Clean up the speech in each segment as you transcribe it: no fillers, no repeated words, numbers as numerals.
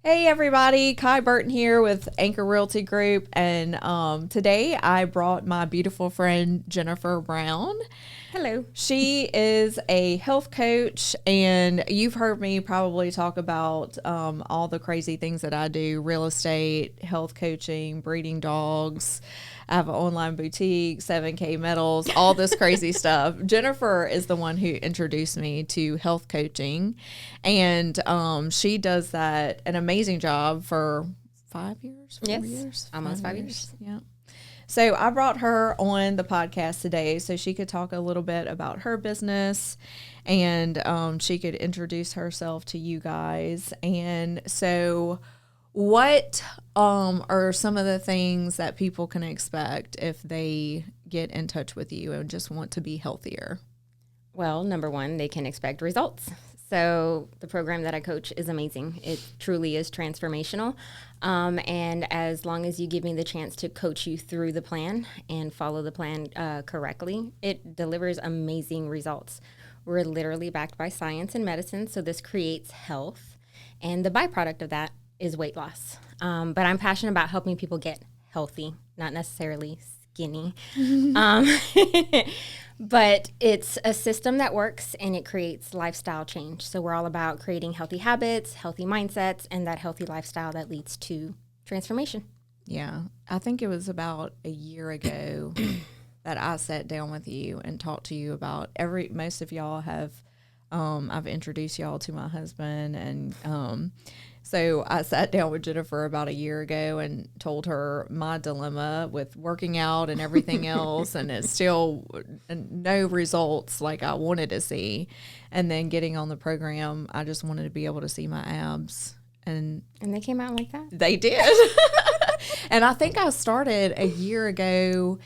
Hey everybody, Kai Burton here with Anchor Realty Group, and today I brought my beautiful friend Jennifer Brown. Hello. She is a health coach, and you've heard me probably talk about all the crazy things that I do: real estate, health coaching, breeding dogs. I have an online boutique, 7K medals, all this crazy stuff. Jennifer is the one who introduced me to health coaching, and she does that an amazing job for 5 years, 4 years, almost 5 years. Yeah. So I brought her on the podcast today so she could talk a little bit about her business, and she could introduce herself to you guys. And so what are some of the things that people can expect if they get in touch with you and just want to be healthier? Well, number one, they can expect results. So the program that I coach is amazing. It truly is transformational. And as long as you give me the chance to coach you through the plan and follow the plan correctly, it delivers amazing results. We're literally backed by science and medicine, so this creates health. And the byproduct of that is weight loss. But I'm passionate about helping people get healthy, not necessarily skinny. But it's a system that works, and it creates lifestyle change. So we're all about creating healthy habits, healthy mindsets, and that healthy lifestyle that leads to transformation. Yeah. I think it was about a year ago that I sat down with you and talked to you about most of y'all have, I've introduced y'all to my husband, and so I sat down with Jennifer about a year ago and told her my dilemma with working out and everything else, and it's still no results like I wanted to see. And then getting on the program, I just wanted to be able to see my abs. And they came out like that? They did. And I think I started a year ago,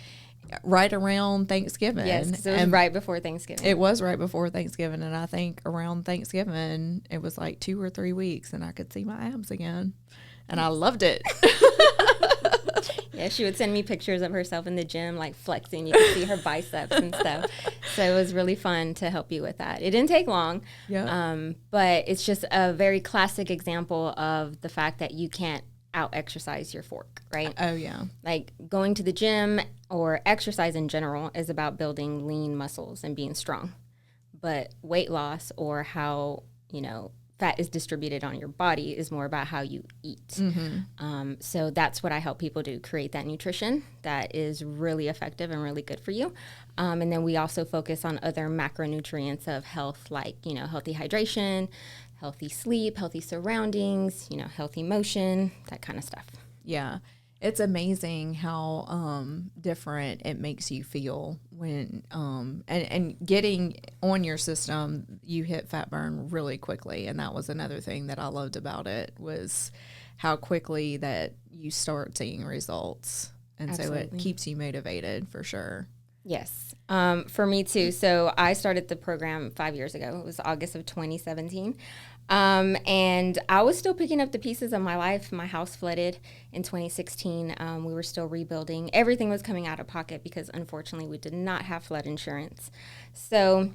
right around Thanksgiving. Yes, because it was right before Thanksgiving. It was right before Thanksgiving, and I think around Thanksgiving, it was like 2 or 3 weeks, and I could see my abs again, and I loved it. Yeah, she would send me pictures of herself in the gym, like flexing. You could see her biceps and stuff. So it was really fun to help you with that. It didn't take long, but it's just a very classic example of the fact that you can't out-exercise your fork, right? Oh, yeah. Like going to the gym or exercise in general is about building lean muscles and being strong. But weight loss, or how, fat is distributed on your body, is more about how you eat. Mm-hmm. So that's what I help people do, create that nutrition that is really effective and really good for you. And then we also focus on other macronutrients of health, like, healthy hydration, healthy sleep, healthy surroundings, healthy motion, that kind of stuff. Yeah. It's amazing how different it makes you feel when, and getting on your system, you hit fat burn really quickly. And that was another thing that I loved about it, was how quickly that you start seeing results. And Absolutely. So it keeps you motivated for sure. Yes. For me too. So I started the program 5 years ago. It was August of 2017. And I was still picking up the pieces of my life. My house flooded in 2016. We were still rebuilding. Everything was coming out of pocket because, unfortunately, we did not have flood insurance. So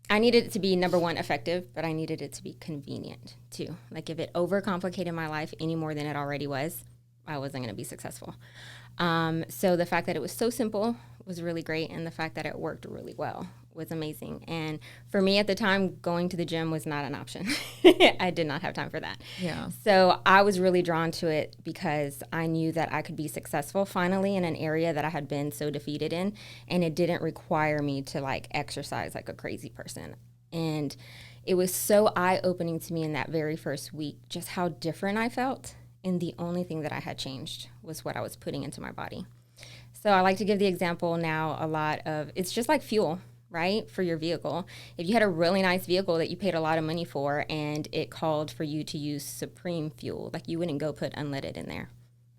I needed it to be, number one, effective, but I needed it to be convenient too. Like, if it overcomplicated my life any more than it already was, I wasn't going to be successful. So the fact that it was so simple was really great, and the fact that it worked really well was amazing. And for me at the time, going to the gym was not an option. I did not have time for that. Yeah. So I was really drawn to it because I knew that I could be successful finally in an area that I had been so defeated in, and it didn't require me to exercise like a crazy person. And it was so eye-opening to me in that very first week just how different I felt. And the only thing that I had changed was what I was putting into my body. So I like to give the example now a lot of, it's just like fuel, right, for your vehicle. If you had a really nice vehicle that you paid a lot of money for, and it called for you to use Supreme fuel, you wouldn't go put unleaded in there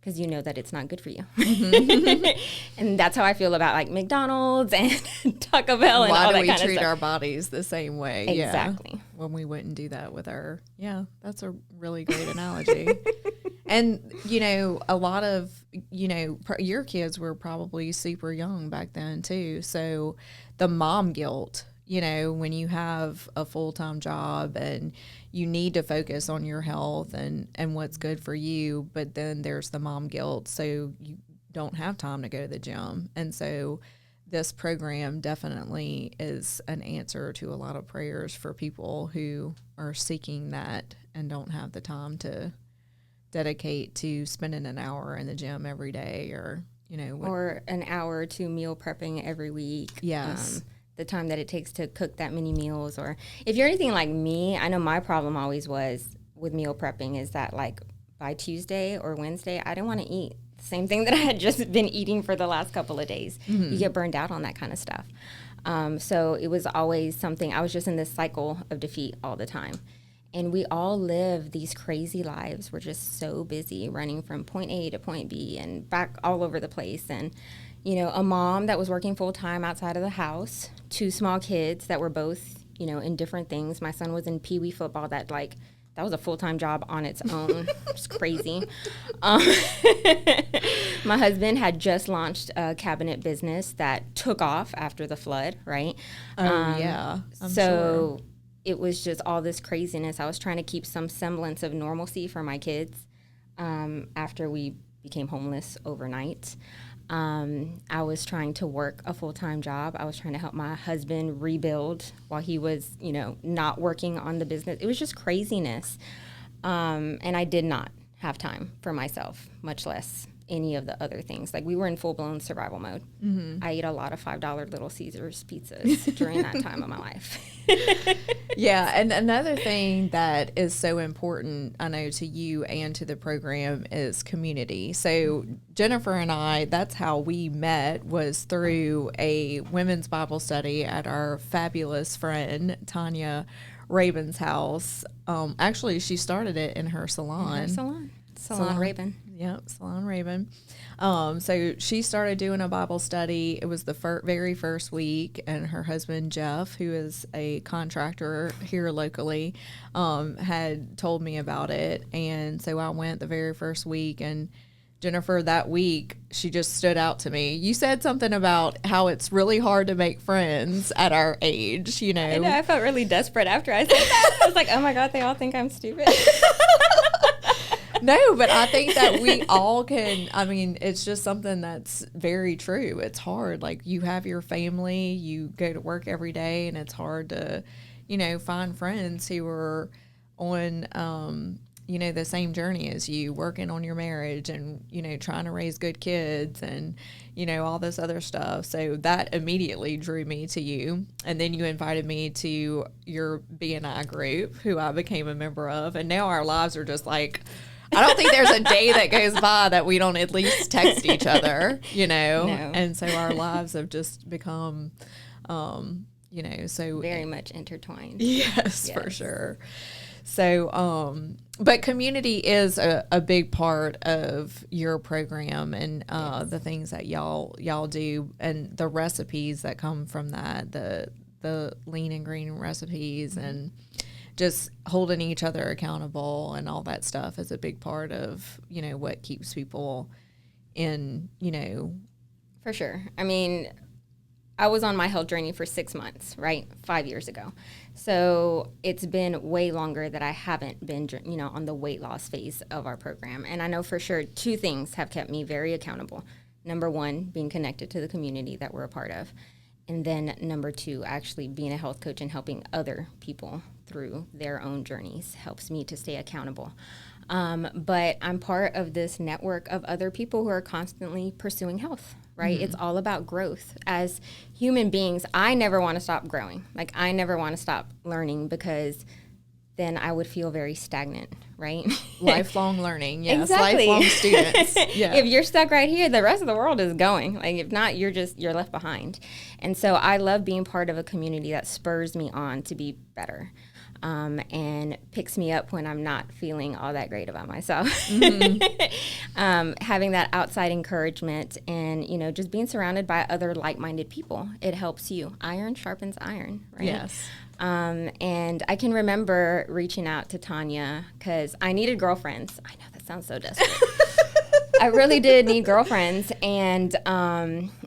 because you know that it's not good for you. Mm-hmm. And that's how I feel about McDonald's and Taco Bell and all that kind of stuff. Why do we treat our bodies the same way? Exactly. Yeah, when we wouldn't do that with our, that's a really great analogy. And, a lot of, your kids were probably super young back then too. So the mom guilt, you know, when you have a full-time job and you need to focus on your health and what's good for you, but then there's the mom guilt, so you don't have time to go to the gym. And so this program definitely is an answer to a lot of prayers for people who are seeking that and don't have the time to dedicate to spending an hour in the gym every day, or, you know, or an hour or two meal prepping every week. Yes. The time that it takes to cook that many meals. Or if you're anything like me, I know my problem always was with meal prepping is that, like, by Tuesday or Wednesday, I didn't want to eat the same thing that I had just been eating for the last couple of days. Mm-hmm. You get burned out on that kind of stuff. So it was always something, I was just in this cycle of defeat all the time. And we all live these crazy lives. We're just so busy running from point A to point B and back all over the place. And, you know, a mom that was working full time outside of the house, 2 small kids that were both, you know, in different things. My son was in Pee Wee football that was a full-time job on its own. It's crazy. My husband had just launched a cabinet business that took off after the flood, right? I'm so sure. It was just all this craziness. I was trying to keep some semblance of normalcy for my kids after we became homeless overnight. I was trying to work a full-time job. I was trying to help my husband rebuild while he was, you know, not working on the business. It was just craziness. And I did not have time for myself, much less any of the other things. Like, we were in full-blown survival mode. Mm-hmm. I ate a lot of $5 Little Caesars pizzas during that time of my life. Yeah, and another thing that is so important, I know, to you and to the program is community. So Jennifer and I, that's how we met, was through a women's Bible study at our fabulous friend Tanya Rabin's house. Actually, she started it in her salon. Salon Rabin. Yep, Salon Rabin. So she started doing a Bible study. It was the very first week, and her husband, Jeff, who is a contractor here locally, had told me about it. And so I went the very first week, and Jennifer, that week, she just stood out to me. You said something about how it's really hard to make friends at our age, you know. I know, I felt really desperate after I said that. I was like, oh my God, they all think I'm stupid. No, but I think that we all can, I mean, it's just something that's very true. It's hard. Like, you have your family, you go to work every day, and it's hard to, you know, find friends who are on, you know, the same journey as you, working on your marriage and, you know, trying to raise good kids and, you know, all this other stuff. So that immediately drew me to you. And then you invited me to your BNI group, who I became a member of. And now our lives are just like, I don't think there's a day that goes by that we don't at least text each other, you know. No. And so our lives have just become, you know, so very much intertwined. Yes, for sure. So, but community is a big part of your program and the things that y'all do, and the recipes that come from that, the lean and green recipes, and just holding each other accountable and all that stuff is a big part of, you know, what keeps people in, you know. For sure. I mean, I was on my health journey for 6 months, right? 5 years ago. So it's been way longer that I haven't been, you know, on the weight loss phase of our program. And I know for sure 2 things have kept me very accountable. Number 1, being connected to the community that we're a part of. And then number 2, actually being a health coach and helping other people through their own journeys helps me to stay accountable. But I'm part of this network of other people who are constantly pursuing health, right? Mm-hmm. It's all about growth. As human beings, I never want to stop growing. Like, I never want to stop learning, because then I would feel very stagnant, right? Lifelong learning, yes. Exactly. Lifelong students. Yeah. If you're stuck right here, the rest of the world is going. Like, if not, you're left behind. And so I love being part of a community that spurs me on to be better. And picks me up when I'm not feeling all that great about myself. Mm-hmm. Having that outside encouragement and, you know, just being surrounded by other like-minded people, it helps you. Iron sharpens iron, right? Yes. And I can remember reaching out to Tanya because I needed girlfriends. I know that sounds so desperate. I really did need girlfriends, and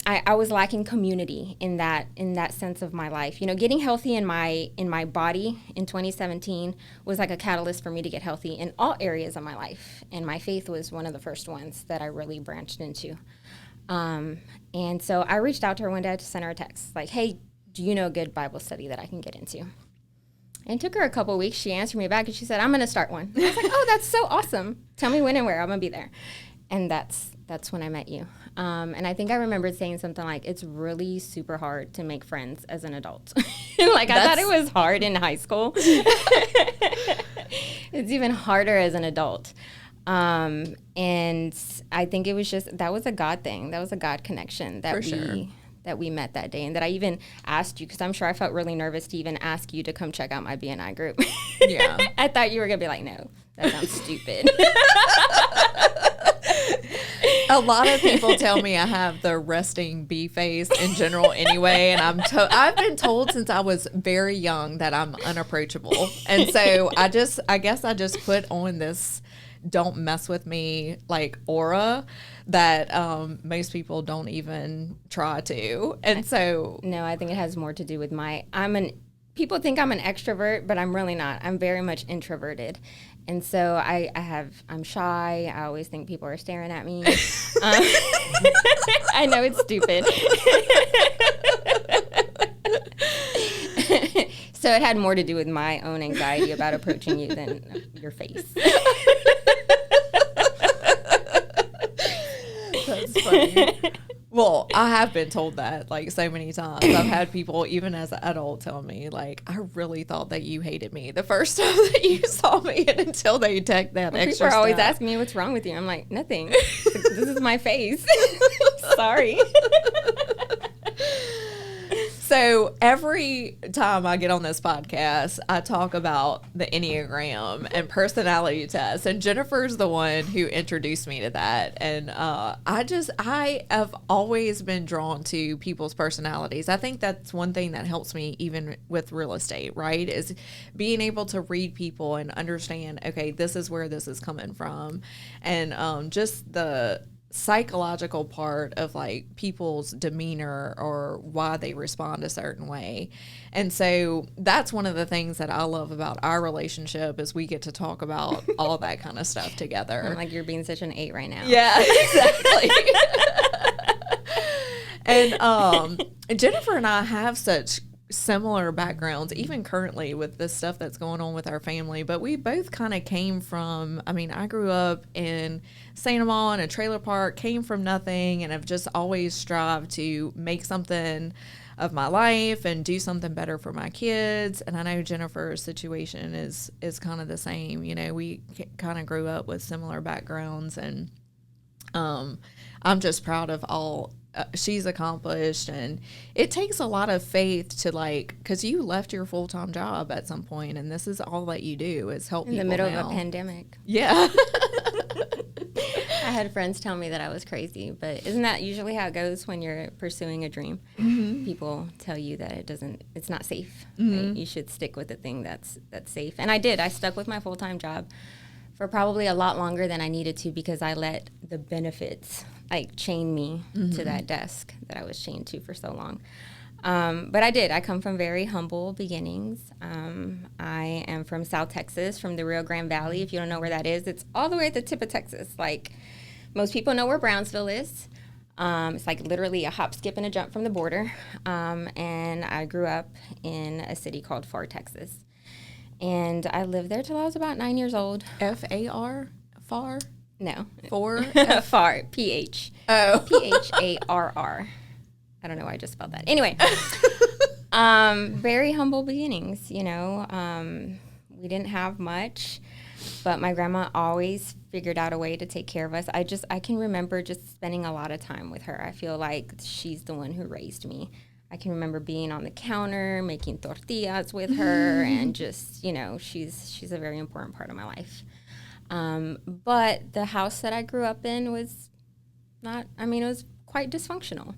I was lacking community in that sense of my life. You know, getting healthy in my body in 2017 was like a catalyst for me to get healthy in all areas of my life. And my faith was one of the first ones that I really branched into. And so I reached out to her one day to send her a text like, hey, do you know a good Bible study that I can get into? And it took her a couple of weeks. She answered me back and she said, I'm going to start one. And I was like, oh, that's so awesome. Tell me when and where. I'm going to be there. And that's when I met you. And I think I remembered saying something like, it's really super hard to make friends as an adult. I thought it was hard in high school. It's even harder as an adult. And I think it was that was a God thing. That was a God connection that we met that day, and that I even asked you, because I'm sure I felt really nervous to even ask you to come check out my BNI group. Yeah. I thought you were going to be like, no, that sounds stupid. A lot of people tell me I have the resting bee face in general anyway, and I've been told since I was very young that I'm unapproachable. And so I guess I just put on this don't mess with me like aura that most people don't even try to. And so no, I think it has more to do with people think I'm an extrovert, but I'm really not. I'm very much introverted. And so I'm shy. I always think people are staring at me. I know it's stupid. So it had more to do with my own anxiety about approaching you than your face. That's funny. Well, I have been told that like so many times. I've had people, even as an adult, tell me like, I really thought that you hated me the first time that you saw me, and until they take that extra people are always step. asking me what's wrong with you. I'm like, nothing. This is my face. Sorry. So every time I get on this podcast, I talk about the Enneagram and personality tests, and Jennifer's the one who introduced me to that. And I have always been drawn to people's personalities. I think that's one thing that helps me even with real estate, right? Is being able to read people and understand, okay, this is where this is coming from. And just the psychological part of like people's demeanor or why they respond a certain way. And so that's one of the things that I love about our relationship is we get to talk about all that kind of stuff together. I'm like, you're being such an 8 right now. Yeah, exactly. And Jennifer and I have such similar backgrounds, even currently with the stuff that's going on with our family. But we both kind of came from, I grew up in St. Amal in a trailer park, came from nothing, and have just always strived to make something of my life and do something better for my kids. And I know Jennifer's situation is kind of the same. You know, we kind of grew up with similar backgrounds, and I'm just proud of all she's accomplished. And it takes a lot of faith to because you left your full-time job at some point, and this is all that you do is help people in the middle now. of a pandemic. Yeah. I had friends tell me that I was crazy, but isn't that usually how it goes when you're pursuing a dream? Mm-hmm. People tell you that it's not safe. Mm-hmm. Right? You should stick with the thing that's safe. And I did. I stuck with my full-time job for probably a lot longer than I needed to, because I let the benefits chain me to that desk that I was chained to for so long. But I did. I come from very humble beginnings. I am from South Texas, from the Rio Grande Valley. If you don't know where that is, it's all the way at the tip of Texas. Like, most people know where Brownsville is. It's like literally a hop, skip, and a jump from the border. And I grew up in a city called Pharr, Texas. And I lived there till I was about 9 years old. F-A-R? Far? No. For? Pharr. P-H. Oh. P-H-A-R-R. I don't know why I just spelled that. Anyway, very humble beginnings, you know. We didn't have much, but my grandma always figured out a way to take care of us. I can remember just spending a lot of time with her. I feel like she's the one who raised me. I can remember being on the counter, making tortillas with her, and just, you know, she's a very important part of my life. But the house that I grew up in was it was quite dysfunctional.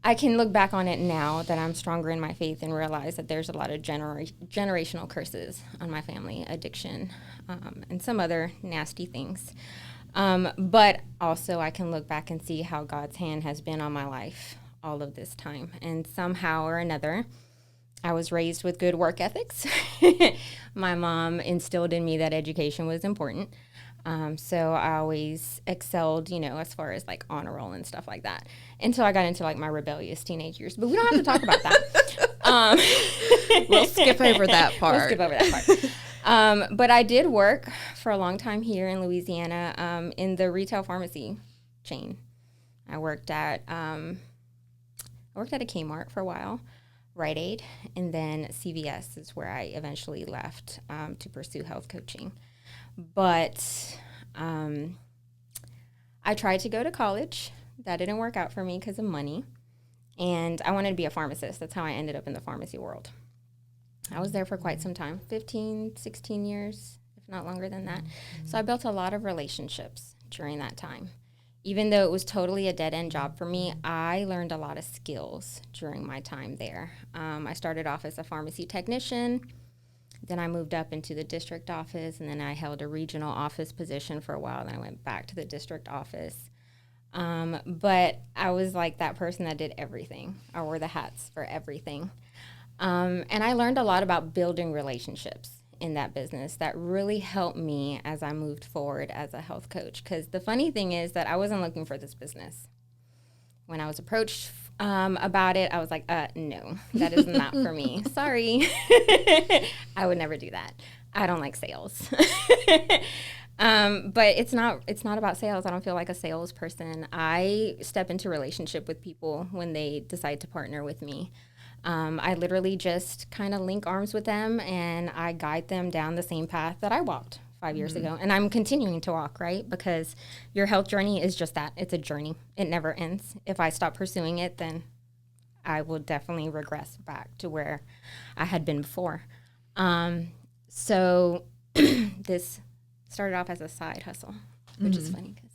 I can look back on it now that I'm stronger in my faith and realize that there's a lot of generational curses on my family, addiction, and some other nasty things. But also I can look back and see how God's hand has been on my life all of this time. And somehow or another, I was raised with good work ethics. My mom instilled in me that education was important. So I always excelled, as far as like honor roll and stuff like that, until I got into like my rebellious teenage years. But we don't have to talk about that. We'll skip over that part. But I did work for a long time here in Louisiana in the retail pharmacy chain. I worked at a Kmart for a while, Rite Aid, and then CVS is where I eventually left to pursue health coaching. But I tried to go to college. That didn't work out for me because of money. And I wanted to be a pharmacist. That's how I ended up in the pharmacy world. I was there for quite some time, 15, 16 years, if not longer than that. So I built a lot of relationships during that time. Even though it was totally a dead-end job for me, I learned a lot of skills during my time there. I started off as a pharmacy technician. Then I moved up into the district office, and then I held a regional office position for a while. Then I went back to the district office. But I was like that person that did everything. I wore the hats for everything. And I learned a lot about building relationships in that business that really helped me as I moved forward as a health coach. Because the funny thing is that I wasn't looking for this business. When I was approached about it, I was like, no, that is not for me. Sorry. I would never do that. I don't like sales. But it's not about sales. I don't feel like a salesperson. I step into relationship with people when they decide to partner with me. I literally just kind of link arms with them, and I guide them down the same path that I walked 5 years ago. And I'm continuing to walk, right? Because your health journey is just that. It's a journey. It never ends. If I stop pursuing it, then I will definitely regress back to where I had been before. So this started off as a side hustle, which is funny because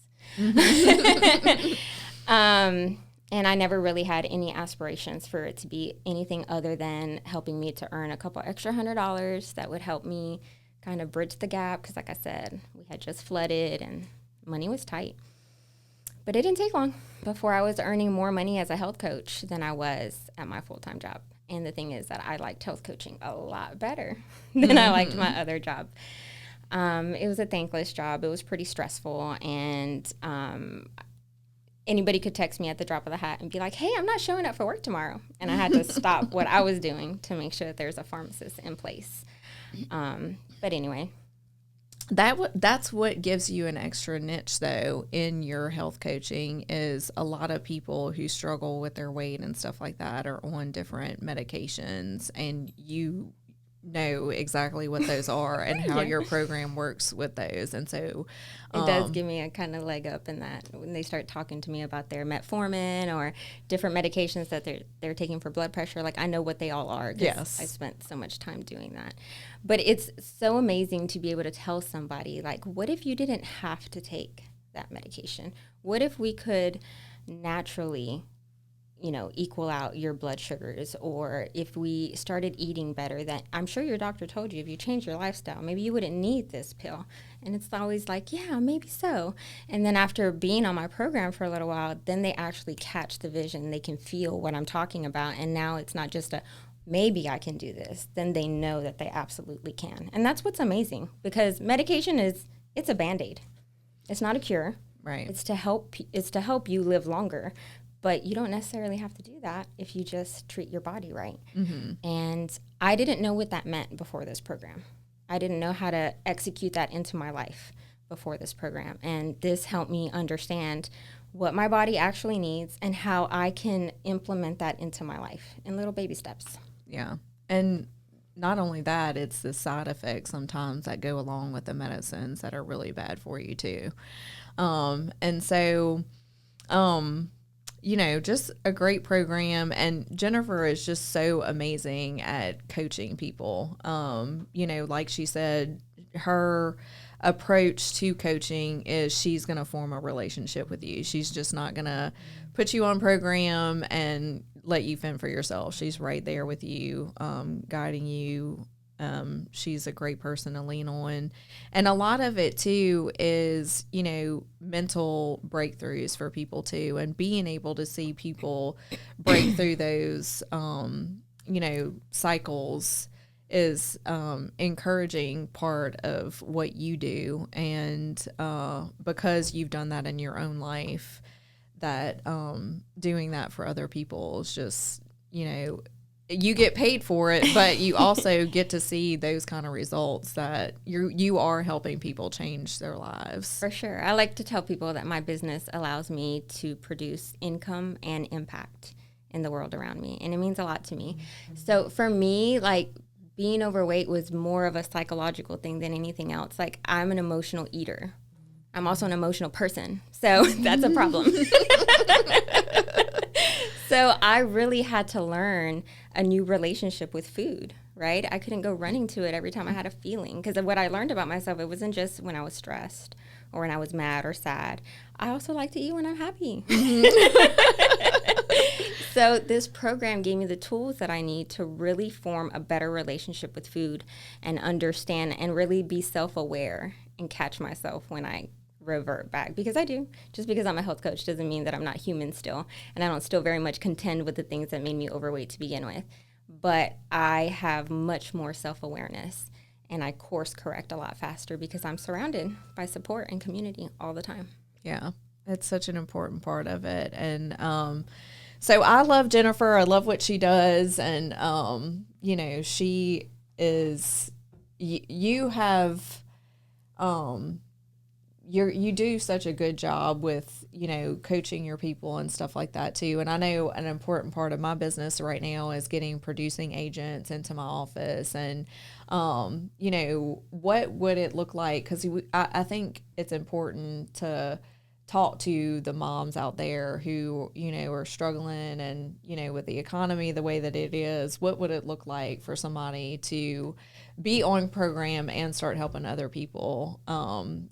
and I never really had any aspirations for it to be anything other than helping me to earn a couple extra $100 that would help me kind of bridge the gap. Because like I said, we had just flooded and money was tight. But it didn't take long before I was earning more money as a health coach than I was at my full-time job. And the thing is that I liked health coaching a lot better than I liked my other job. It was a thankless job. It was pretty stressful. And anybody could text me at the drop of the hat and be like, hey, I'm not showing up for work tomorrow. And I had to stop what I was doing to make sure that there's a pharmacist in place. But anyway. That's what gives you an extra niche, though, in your health coaching is a lot of people who struggle with their weight and stuff like that are on different medications, and you know exactly what those are and how your program works with those. And so it does give me a kind of leg up in that when they start talking to me about their metformin or different medications that they're taking for blood pressure, like I know what they all are. Yes. I spent so much time doing that. But it's so amazing to be able to tell somebody, like, what if you didn't have to take that medication? What if we could naturally equal out your blood sugars, or if we started eating better, that I'm sure your doctor told you if you change your lifestyle, maybe you wouldn't need this pill. And it's always like, yeah, maybe so. And then after being on my program for a little while, then they actually catch the vision. They can feel what I'm talking about. And now it's not just a, maybe I can do this. Then they know that they absolutely can. And that's what's amazing, because medication it's a Band-Aid. It's not a cure. Right. It's to help you live longer. But you don't necessarily have to do that if you just treat your body right. Mm-hmm. And I didn't know what that meant before this program. I didn't know how to execute that into my life before this program. And this helped me understand what my body actually needs and how I can implement that into my life in little baby steps. Yeah. And not only that, it's the side effects sometimes that go along with the medicines that are really bad for you too. And so, just a great program. And Jennifer is just so amazing at coaching people. Like she said, her approach to coaching is she's going to form a relationship with you. She's just not going to put you on program and let you fend for yourself. She's right there with you, guiding you she's a great person to lean on. And a lot of it too is, you know, mental breakthroughs for people too, and being able to see people break through those, you know, cycles is encouraging part of what you do. And because you've done that in your own life, that doing that for other people is just, you know, you get paid for it, but you also get to see those kind of results that you are helping people change their lives. For sure. I like to tell people that my business allows me to produce income and impact in the world around me, and it means a lot to me. So for me, like, being overweight was more of a psychological thing than anything else. Like, I'm an emotional eater. I'm also an emotional person, so that's a problem. So I really had to learn a new relationship with food, right? I couldn't go running to it every time I had a feeling, because of what I learned about myself. It wasn't just when I was stressed or when I was mad or sad. I also like to eat when I'm happy. So this program gave me the tools that I need to really form a better relationship with food and understand and really be self-aware and catch myself when I revert back, because I do. Just because I'm a health coach doesn't mean that I'm not human still, and I don't still very much contend with the things that made me overweight to begin with. But I have much more self-awareness, and I course correct a lot faster because I'm surrounded by support and community all the time. Yeah, it's such an important part of it. And so I love Jennifer. I love what she does, and you know, she is. You have. You do such a good job with, you know, coaching your people and stuff like that too. And I know an important part of my business right now is getting producing agents into my office. And, you know, what would it look like? Because I think it's important to talk to the moms out there who, you know, are struggling, and, you know, with the economy the way that it is, what would it look like for somebody to be on program and start helping other people?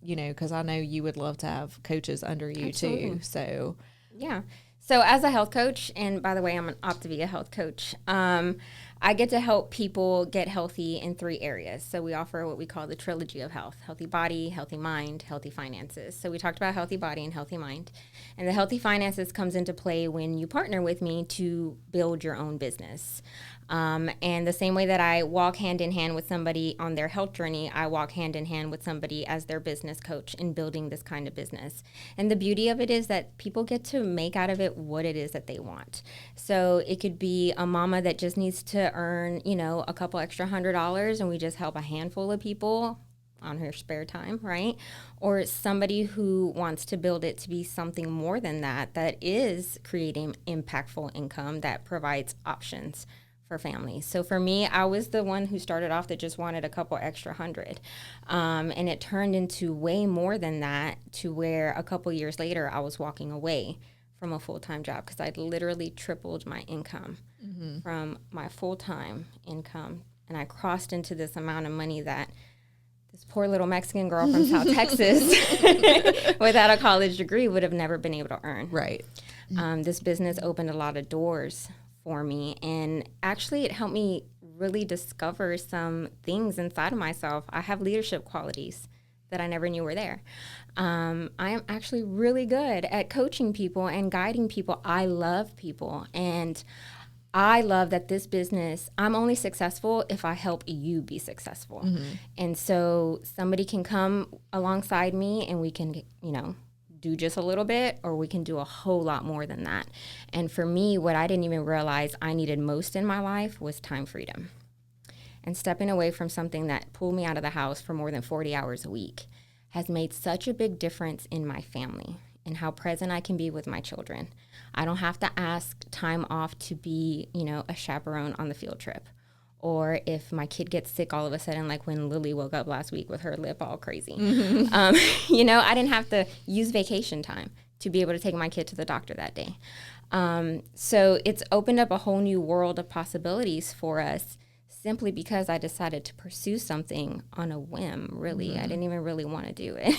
You know, because I know you would love to have coaches under you. Absolutely. Too. So yeah. So as a health coach, and by the way, I'm an Optavia health coach, I get to help people get healthy in 3 areas. So we offer what we call the trilogy of health: healthy body, healthy mind, healthy finances. So we talked about healthy body and healthy mind. And the healthy finances comes into play when you partner with me to build your own business. And the same way that I walk hand in hand with somebody on their health journey, I walk hand in hand with somebody as their business coach in building this kind of business. And the beauty of it is that people get to make out of it what it is that they want. So it could be a mama that just needs to earn, you know, a couple extra $100, and we just help a handful of people on her spare time, right? Or somebody who wants to build it to be something more than that, that is creating impactful income that provides options for families. So for me, I was the one who started off that just wanted a couple extra $100. And it turned into way more than that, to where a couple years later, I was walking away from a full-time job because I'd literally tripled my income from my full-time income. And I crossed into this amount of money that this poor little Mexican girl from South Texas without a college degree would have never been able to earn. Right. This business opened a lot of doors for me, and actually it helped me really discover some things inside of myself. I have leadership qualities that I never knew were there. I am actually really good at coaching people and guiding people. I love people, and I love that this business, I'm only successful if I help you be successful. And so somebody can come alongside me and we can, you know, do just a little bit, or we can do a whole lot more than that. And for me, what I didn't even realize I needed most in my life was time freedom. And stepping away from something that pulled me out of the house for more than 40 hours a week has made such a big difference in my family and how present I can be with my children. I don't have to ask time off to be, you know, a chaperone on the field trip. Or if my kid gets sick all of a sudden, like when Lily woke up last week with her lip all crazy. You know, I didn't have to use vacation time to be able to take my kid to the doctor that day. So it's opened up a whole new world of possibilities for us, simply because I decided to pursue something on a whim, really. I didn't even really want to do it.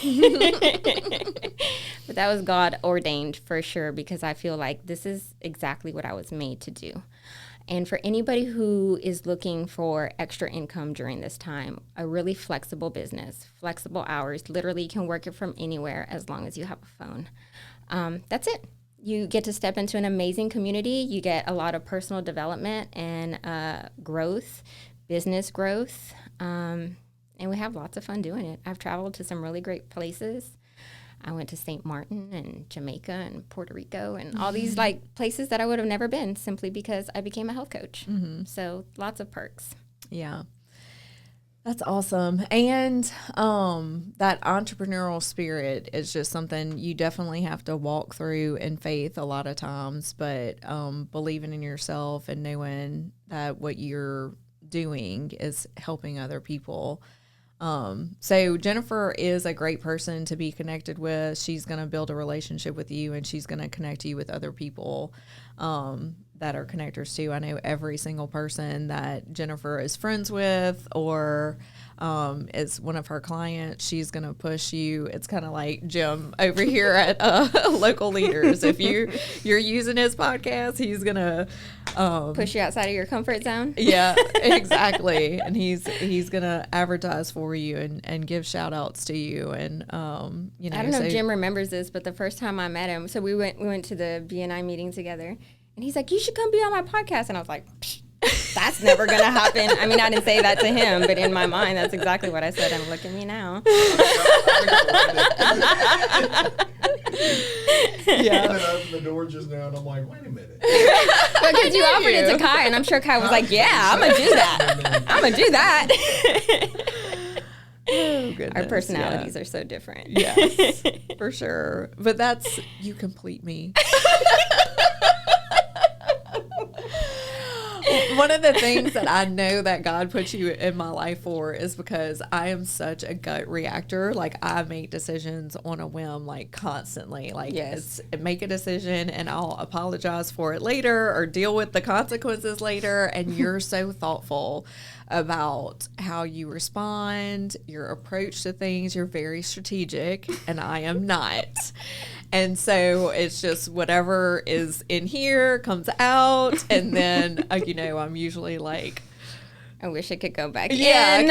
But that was God ordained for sure, because I feel like this is exactly what I was made to do. And for anybody who is looking for extra income during this time, a really flexible business, flexible hours, literally you can work it from anywhere as long as you have a phone. That's it. You get to step into an amazing community. You get a lot of personal development and growth, business growth, and we have lots of fun doing it. I've traveled to some really great places. I went to St. Martin and Jamaica and Puerto Rico and all these like places that I would have never been simply because I became a health coach. So lots of perks. Yeah. That's awesome. And that entrepreneurial spirit is just something you definitely have to walk through in faith a lot of times, but believing in yourself and knowing that what you're doing is helping other people. So Jennifer is a great person to be connected with. She's going to build a relationship with you, and she's going to connect you with other people that are connectors too. I know every single person that Jennifer is friends with or is one of her clients, she's going to push you. It's kind of like Jim over here at Local Leaders. If you're using his podcast, he's going to push you outside of your comfort zone. Yeah, exactly. And he's going to advertise for you and give shout outs to you. And, you know, I don't know if Jim remembers this, but the first time I met him, so we went to the BNI meeting together, and he's like, "You should come be on my podcast." And I was like, "Psh, that's never going to happen." I mean, I didn't say that to him, but in my mind, that's exactly what I said. And look at me now. Yeah. I opened the door just now, and I'm like, wait a minute. Because you offered it to Kai, and I'm sure Kai was like, "Yeah, I'm going to do that. I'm going to do that." Oh, goodness. Our personalities are so different. Yes, for sure. But that's, you complete me. One of the things that I know that God put you in my life for is because I am such a gut reactor. Like, I make decisions on a whim, like, constantly. Like, make a decision and I'll apologize for it later or deal with the consequences later. And you're so thoughtful about how you respond, your approach to things. You're very strategic, and I am not. And so it's just whatever is in here comes out, and then you know, I'm usually like, I wish I could go back in.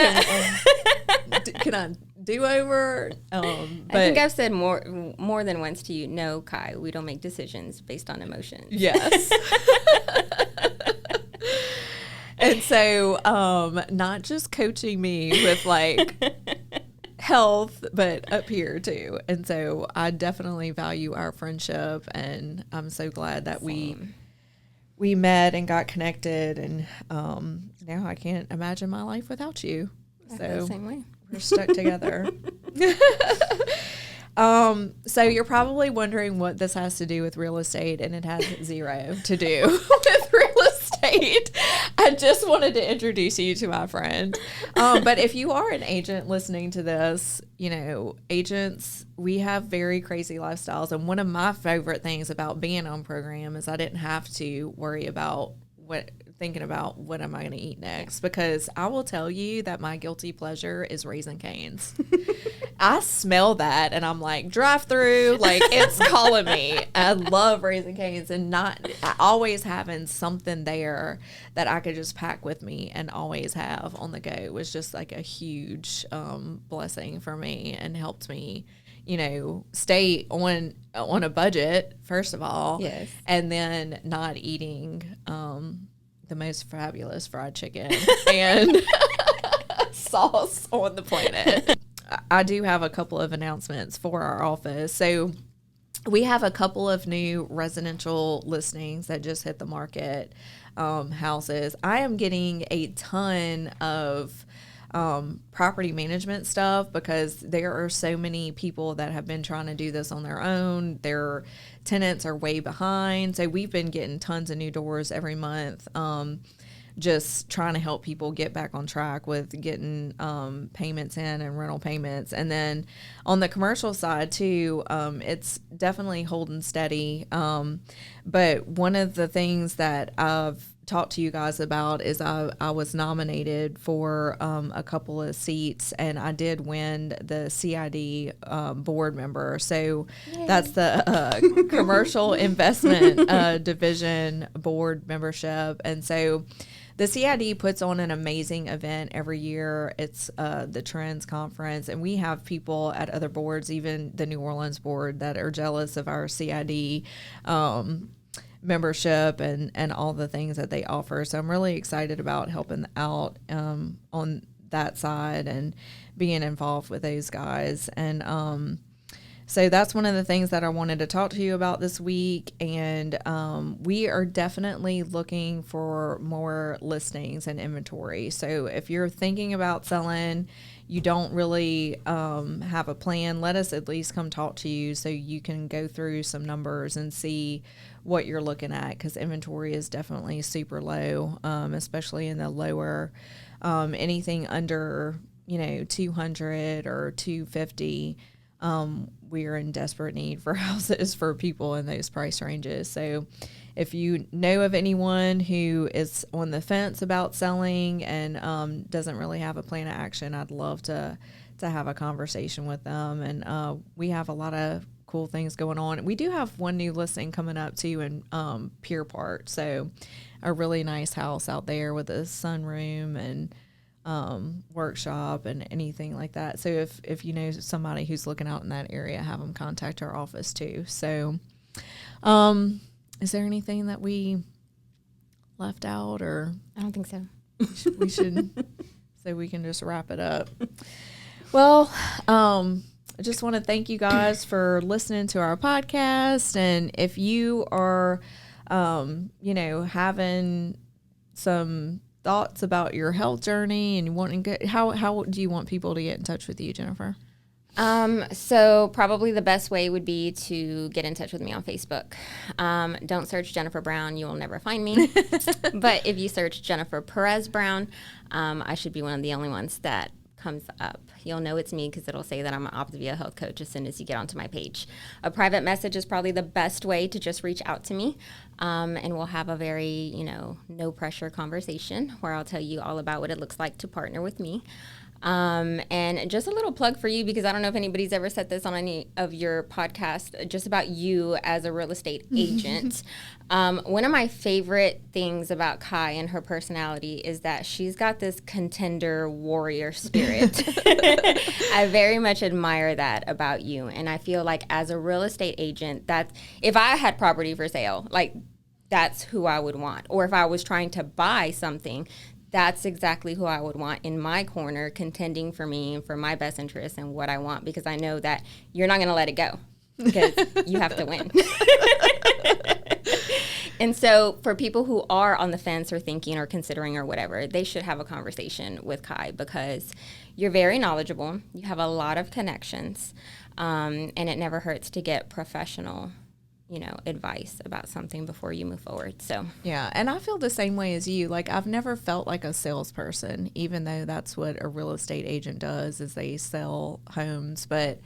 Can I do over? But I think I've said more than once to you, no, Kai, we don't make decisions based on emotions. Yes. And so not just coaching me with like health, but up here too. And so I definitely value our friendship, and I'm so glad that we met and got connected, and now I can't imagine my life without you. I feel the same way. We're stuck together. So you're probably wondering what this has to do with real estate, and it has zero to do with real estate. I just wanted to introduce you to my friend. But if you are an agent listening to this, you know, agents, we have very crazy lifestyles. And one of my favorite things about being on program is I didn't have to worry about thinking about what am I going to eat next, because I will tell you that my guilty pleasure is Raising Cane's. I smell that and I'm like, drive through, like it's calling me. I love Raising Cane's, and always having something there that I could just pack with me and always have on the go was just like a huge blessing for me, and helped me, you know, stay on a budget, first of all. Yes. And then not eating the most fabulous fried chicken and sauce on the planet. I do have a couple of announcements for our office. So we have a couple of new residential listings that just hit the market, houses. I am getting a ton of property management stuff because there are so many people that have been trying to do this on their own. Their tenants are way behind. So we've been getting tons of new doors every month, just trying to help people get back on track with getting payments in and rental payments. And then on the commercial side too, it's definitely holding steady. But one of the things that I've talked to you guys about is I was nominated for a couple of seats, and I did win the CID board member. So Yay. That's the commercial investment division board membership. And so the CID puts on an amazing event every year. It's the Trends Conference, and we have people at other boards, even the New Orleans board, that are jealous of our CID membership and all the things that they offer. So I'm really excited about helping out on that side and being involved with those guys. And so that's one of the things that I wanted to talk to you about this week. And we are definitely looking for more listings and inventory. So if you're thinking about selling, you don't really have a plan, let us at least come talk to you so you can go through some numbers and see what you're looking at, because inventory is definitely super low, especially in the lower, anything under 200 or 250. We are in desperate need for houses for people in those price ranges. So if you know of anyone who is on the fence about selling and doesn't really have a plan of action, I'd love to have a conversation with them. And we have a lot of cool things going on. We do have one new listing coming up too in Pier Park. So a really nice house out there with a sunroom and workshop and anything like that. So if you know somebody who's looking out in that area, have them contact our office too. So is there anything that we left out, or I don't think so. We should so we can just wrap it up. Well, I just want to thank you guys for listening to our podcast. And if you are, having some thoughts about your health journey and you want to get, how do you want people to get in touch with you, Jennifer? So probably the best way would be to get in touch with me on Facebook. Don't search Jennifer Brown. You will never find me. But if you search Jennifer Perez Brown, I should be one of the only ones that comes up. You'll know it's me because it'll say that I'm an Optavia health coach as soon as you get onto my page. A private message is probably the best way to just reach out to me. And we'll have a very, no pressure conversation where I'll tell you all about what it looks like to partner with me. And just a little plug for you, because I don't know if anybody's ever said this on any of your podcasts, just about you as a real estate agent. One of my favorite things about Kai and her personality is that she's got this contender warrior spirit. I very much admire that about you. And I feel like as a real estate agent, that if I had property for sale, like that's who I would want. Or if I was trying to buy something, that's exactly who I would want in my corner, contending for me and for my best interests and what I want, because I know that you're not going to let it go because you have to win. And so for people who are on the fence or thinking or considering or whatever, they should have a conversation with Kai, because you're very knowledgeable. You have a lot of connections, and it never hurts to get professional advice about something before you move forward. So yeah, and I feel the same way as you. Like, I've never felt like a salesperson, even though that's what a real estate agent does, is they sell homes. But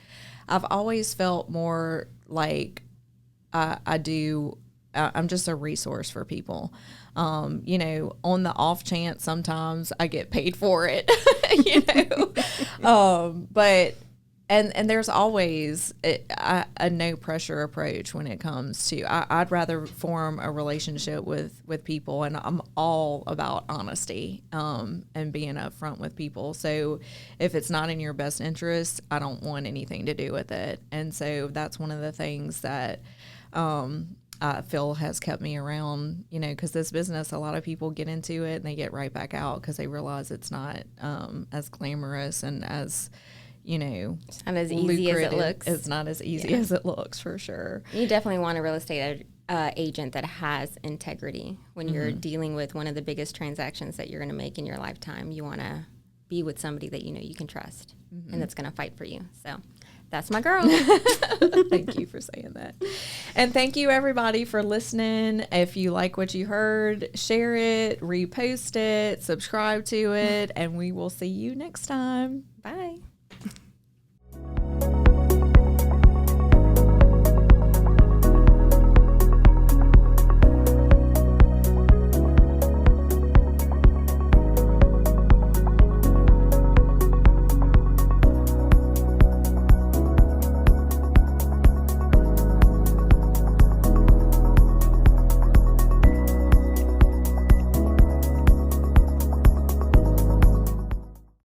I've always felt more like I'm just a resource for people. On the off chance, sometimes I get paid for it, but And there's always a no pressure approach when it comes to, I'd rather form a relationship with people, and I'm all about honesty and being upfront with people. So if it's not in your best interest, I don't want anything to do with it. And so that's one of the things that I feel has kept me around, because this business, a lot of people get into it and they get right back out because they realize it's not as glamorous and as it's not as easy as it looks. It's not as easy as it looks, for sure. You definitely want a real estate agent that has integrity when you're dealing with one of the biggest transactions that you're going to make in your lifetime. You want to be with somebody that you can trust and that's going to fight for you. So that's my girl. Thank you for saying that. And thank you, everybody, for listening. If you like what you heard, share it, repost it, subscribe to it, and we will see you next time. Bye.